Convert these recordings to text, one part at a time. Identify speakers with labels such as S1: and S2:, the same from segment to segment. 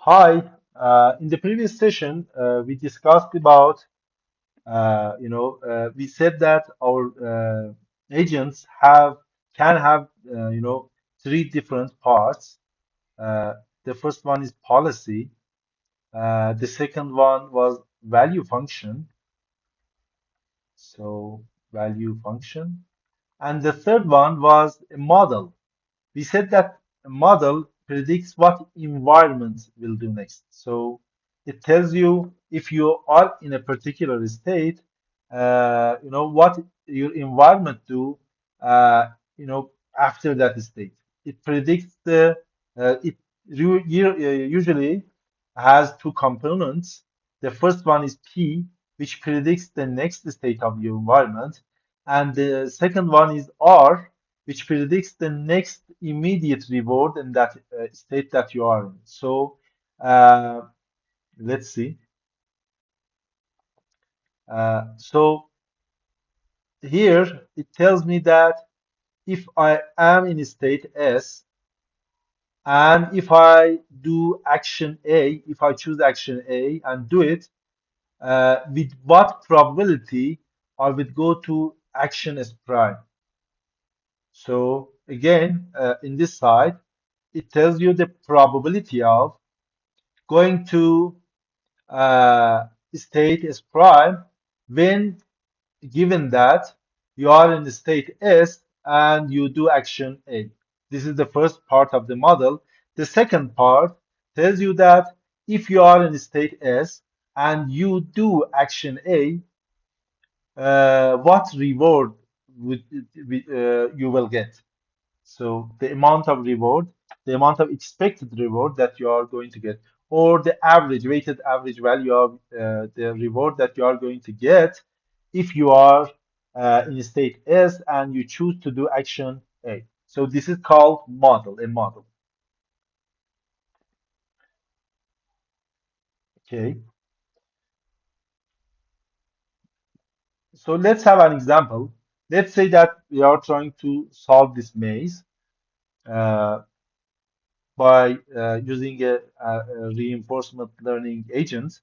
S1: Hi, in the previous session, we discussed about, we said that our agents can have, three different parts. Uh, the first one is policy. The second one was value function. So value function. And the third one was a model. We said that a model predicts what environment will do next. So it tells you if you are in a particular state, what your environment do, after that state. It predicts it usually has two components. The first one is P, which predicts the next state of your environment, and the second one is R, which predicts the next immediate reward in that state that you are in. So uh, let's see. So here it tells me that if I am in state S and if I do action A, if I choose action A and do it, with what probability I would go to action S prime. So again, in this side, it tells you the probability of going to uh, state S prime when given that you are in the state S and you do action A. This is the first part of the model. The second part tells you that if you are in state S and you do action A, what reward would you will get. So the amount of reward, the amount of expected reward that you are going to get, or the average, weighted average value of the reward that you are going to get if you are in state S and you choose to do action A. So this is called model, a model. Okay. So let's have an example. Let's say that we are trying to solve this maze uh, by using a reinforcement learning agent.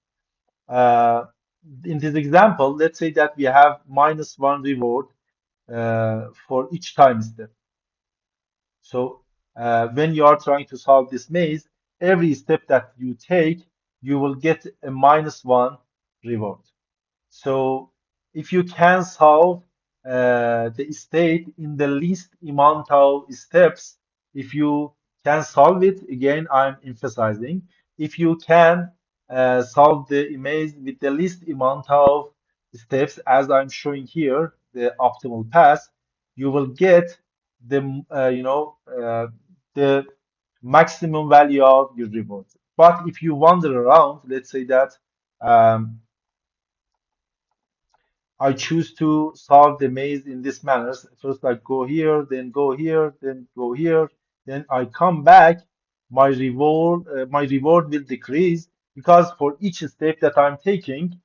S1: Uh, in this example, let's say that we have -1 reward for each time step. So when you are trying to solve this maze, every step that you take, you will get a -1 reward. So if you can solve the state in the least amount of steps, if you can solve it, again, I'm emphasizing, if you can solve the image with the least amount of steps, as I'm showing here, the optimal path, you will get the maximum value of your reward. But if you wander around, let's say that um, I choose to solve the maze in this manner. First, I go here, then go here, then go here, then I come back. My reward will decrease because for each step that I'm taking,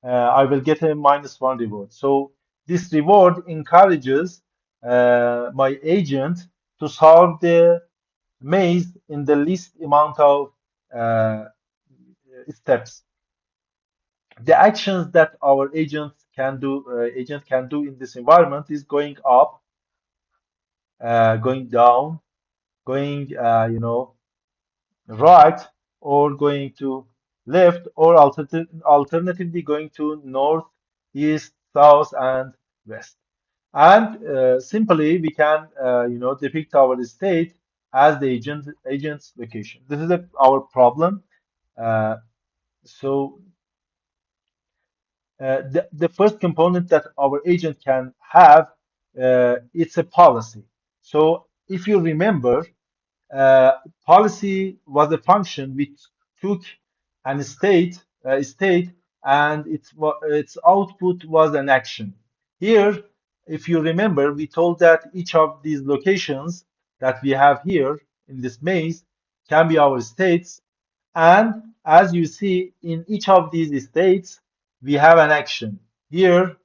S1: I will get a -1 reward. So this reward encourages my agent to solve the maze in the least amount of uh, steps. The actions that our agent can do in this environment is going up, going down, going right, or going to left, or alternatively going to north, east, south, and west. And simply we can depict our state as the agent's location. This is our problem. uh, so the first component that our agent can have, it's a policy. So if you remember, uh, policy was a function which took an state, and its output was an action. Here, if you remember, we told that each of these locations that we have here in this maze can be our states, and as you see, in each of these states, we have an action. Here,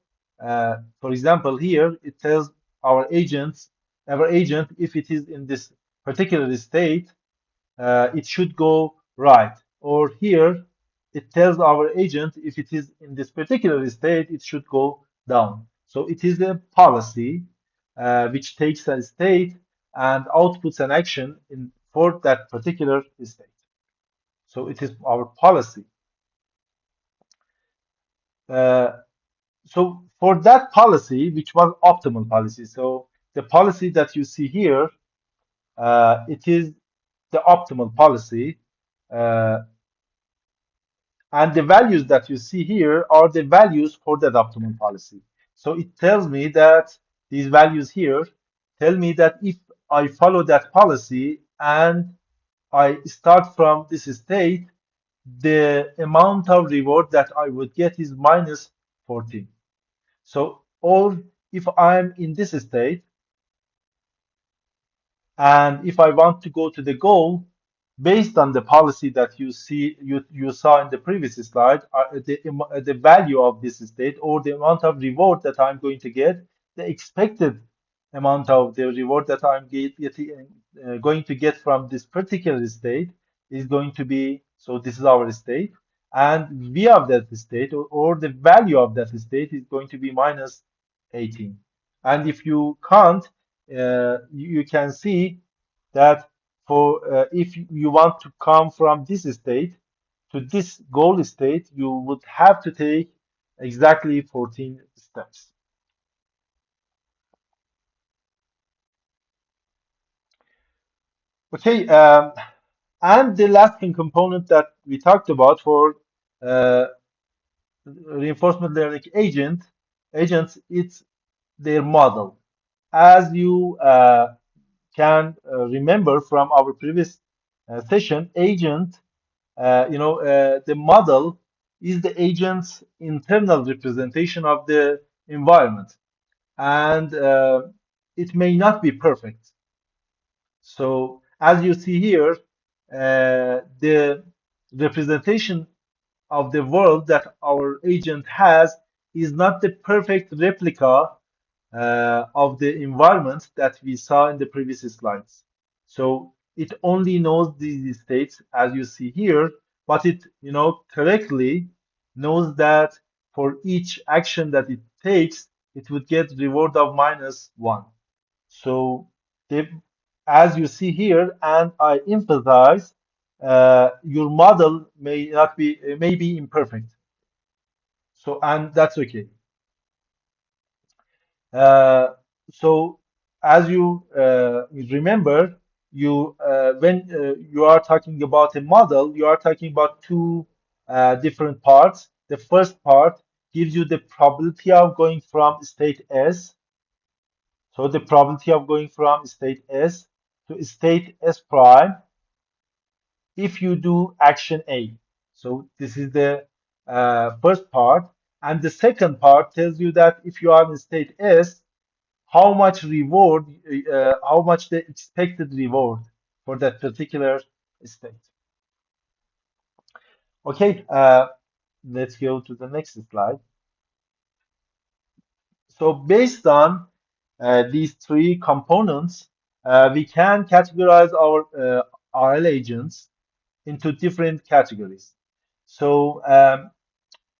S1: for example, here it tells our agents, our agent, if it is in this particular state, it should go right. Or here, it tells our agent if it is in this particular state, it should go down. So it is a policy which takes a state and outputs an action in for that particular state. So it is our policy. Uh, so for that policy, which was optimal policy, so the policy that you see here, it is the optimal policy. Uh, And the values that you see here are the values for that optimal policy. So it tells me that these values here tell me that if I follow that policy and I start from this state, the amount of reward that I would get is minus 14. So, or if I'm in this state, and if I want to go to the goal, based on the policy that you saw in the previous slide, the value of this state or the amount of reward that I'm going to get, the expected amount of the reward that going to get from this particular state is going to be, so this is our state, and v of that state or the value of that state is going to be minus 18. And if you count, you can see that for if you want to come from this state to this goal state, you would have to take exactly 14 steps. Okay, and the last component that we talked about for uh, reinforcement learning agents, it's their model. As you can remember from our previous session, the model is the agent's internal representation of the environment, and it may not be perfect. So, as you see here, the representation of the world that our agent has is not the perfect replica of the environment that we saw in the previous slides. So it only knows these states as you see here, but it, correctly knows that for each action that it takes, it would get reward of minus 1. So the, as you see here, and I emphasize, your model may be imperfect. So, and that's okay. Uh, so, as you remember, when you are talking about a model, you are talking about two different parts. The first part gives you the probability of going from state S. So, the probability of going from state S to state S prime if you do action A. So, this is the first part. And the second part tells you that if you are in state S, how much reward, how much the expected reward for that particular state. Okay, let's go to the next slide. So based on these three components, we can categorize our RL agents into different categories. So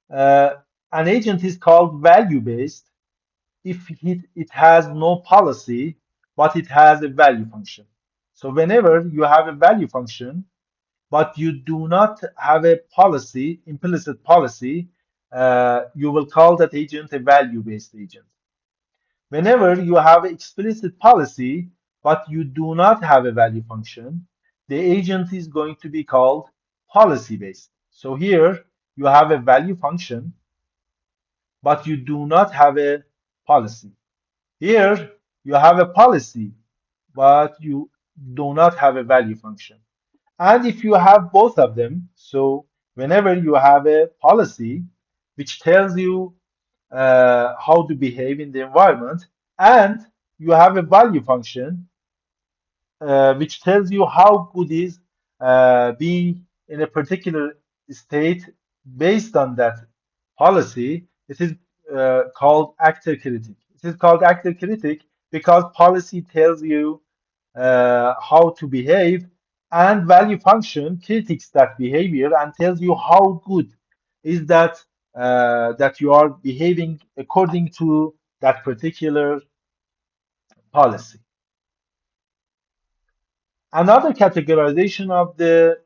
S1: uh, an agent is called value-based if it has no policy, but it has a value function. So whenever you have a value function, but you do not have a policy, implicit policy, you will call that agent a value-based agent. Whenever you have an explicit policy, but you do not have a value function, the agent is going to be called policy-based. So here you have a value function, but you do not have a policy. Here, you have a policy, but you do not have a value function. And if you have both of them, so whenever you have a policy which tells you how to behave in the environment, and you have a value function which tells you how good is being in a particular state based on that policy, it is called actor critic. It is called actor critic because policy tells you how to behave, and value function critiques that behavior and tells you how good is that you are behaving according to that particular policy. Another categorization of the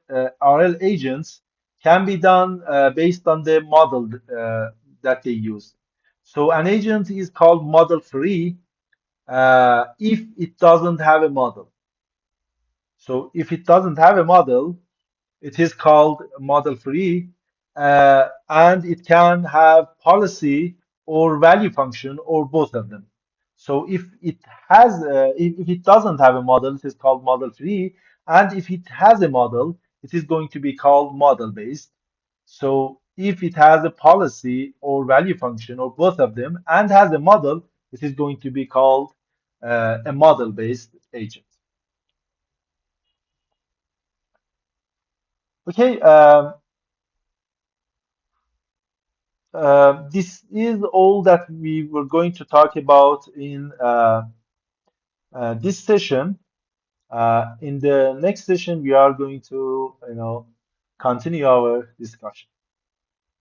S1: RL agents can be done based on the model that they use. So an agent is called model free if it doesn't have a model. So if it doesn't have a model, it is called model free, and it can have policy or value function or both of them. So if it doesn't have a model, it is called model free, and if it has a model, it is going to be called model based. So if it has a policy or value function or both of them and has a model, it is going to be called a model based agent. Okay. This is all that we were going to talk about in this session. In the next session, we are going to, continue our discussion.